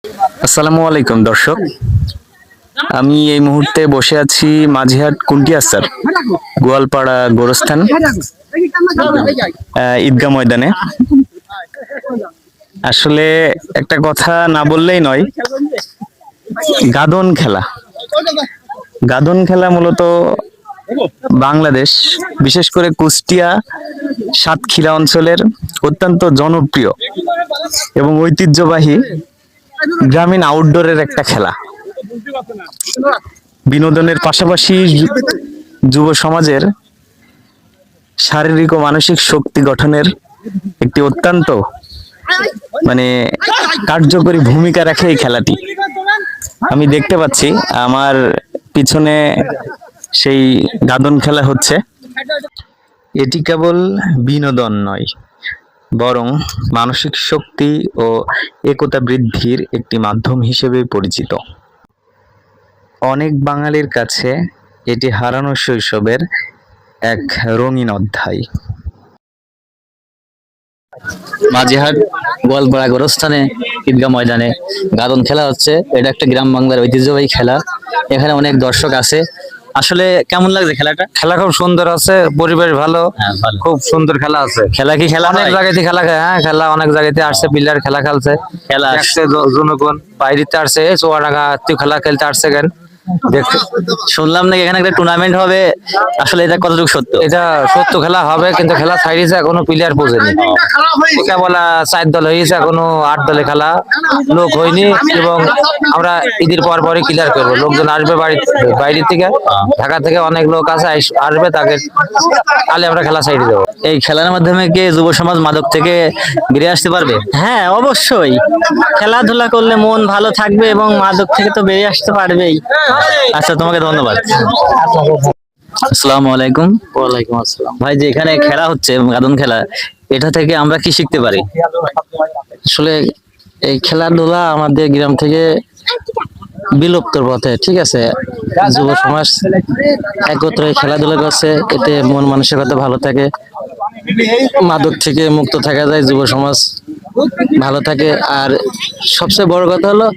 আসসালামু আলাইকুম দর্শক, আমি এই মুহূর্তে বসে আছি মাঝিহাট কুন্টিয়াস্যার গোয়ালপাড়া গোরস্থান ঈদগাহ ময়দানে। আসলে একটা কথা না বললেই নয়, গাদন খেলা মূলত বাংলাদেশ, বিশেষ করে কুষ্টিয়া সাতক্ষীরা অঞ্চলের অত্যন্ত জনপ্রিয় এবং ঐতিহ্যবাহী গ্রামীণ আউটডোরের একটা খেলা। বিনোদনের পাশাপাশি যুব সমাজের শারীরিক ও মানসিক শক্তি গঠনের একটি অত্যন্ত কার্যকরী ভূমিকা রাখে এই খেলাটি। আমি দেখতে পাচ্ছি আমার পিছনে সেই গাদন খেলা হচ্ছে। এটি কেবল বিনোদন নয়, বরং মানসিক শক্তি ও একতা বৃদ্ধির একটি মাধ্যম হিসেবে পরিচিত। অনেক বাঙালির কাছে এটি হারানো শৈশবের এক রঙিন অধ্যায়। মাঝিহাট গোয়ালপাড়া গোরস্থানে ঈদগাহ ময়দানে গাদন খেলা হচ্ছে। এটা একটা গ্রাম বাংলার ঐতিহ্যবাহী খেলা। এখানে অনেক দর্শক আছে। আসলে কেমন লাগছে খেলাটা? খেলা খুব সুন্দর আছে, পরিবেশ ভালো, খুব সুন্দর খেলা আছে। খেলা কি খেলা অনেক জায়গাতে খেলা হ্যাঁ খেলা অনেক জায়গাতে আসছে, প্লেয়ার খেলা খেলছে, খেলা আসছে জনগণ বাইরেতে আসছে, চুয়াডাঙ্গা খেলা খেলতে আসছে। কেন দেখতে শুনলাম নাকি এখানে একটা টুর্নামেন্ট হবে, আসলে এটা কতটুকু সত্য? এটা সত্য খেলা হবে, কিন্তু খেলা ছাড়িয়েছে এখনো প্লেয়ার পৌঁছেনি। কেবল 4 দল হয়েছে, এখনো 8 দলে খেলা লোক হয়নি। এবং আমরা ঈদের পরই ক্লিয়ার করবো। লোকজন আসবে বাইরে থেকে, ঢাকা থেকে অনেক লোক আছে, আসবে, তাকে তাহলে আমরা খেলা ছাড়িয়ে দেবো। এই খেলার মাধ্যমে কি যুব সমাজ মাদক থেকে বেরিয়ে আসতে পারবে? হ্যাঁ, অবশ্যই। খেলাধুলা করলে মন ভালো থাকবে এবং মাদক থেকে তো বেরিয়ে আসতে পারবেই। আচ্ছা, তোমাকে ধন্যবাদ। আসসালামু আলাইকুম। ওয়ালাইকুম আসসালাম। ভাই, যে এখানে খেলা হচ্ছে গাদন খেলা, এটা থেকে আমরা কি শিখতে পারি? আসলে এই খেলাধুলা আমাদের গ্রাম থেকে বিলুপ্তর পথে, ঠিক আছে। যুব সমাজ একত্রে খেলাধুলা করছে, এতে মন মানসিকতা ভালো থাকে, মাদক থেকে মুক্ত থাকা যায়, যুব সমাজ ভালো থাকে। আর সবচেয়ে বড় কথা হলো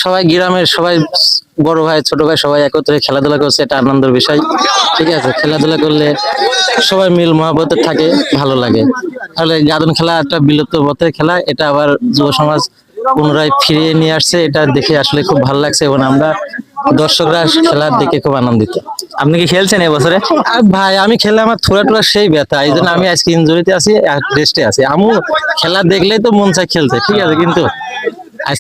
সবাই গ্রামের সবাই বড় ভাই ছোট ভাই সবাই একত্রে খেলাধুলা করছে, এটা আনন্দের বিষয়, ঠিক আছে। খেলাধুলা করলে সবাই মিল মহব্বতে থাকে, ভালো লাগে। তাহলে গাদন খেলা একটা বিলুপ্ত পথের খেলা, এটা আবার যুব সমাজ পুনরায় ফিরিয়ে নিয়ে আসছে, এটা দেখে আসলে খুব ভালো লাগছে এবং আমরা দর্শকরা খেলা দেখে খুব আনন্দিত। আপনি কি খেলছেন এবছরে? ভাই আমি খেলে আমার থোড়া সেই ব্যথা, এই জন্য আমি আজকে ইনজুরিতে আছি, রেস্টে আছি। আমি খেলা দেখলেই তো মন চাই খেলতে, ঠিক আছে, কিন্তু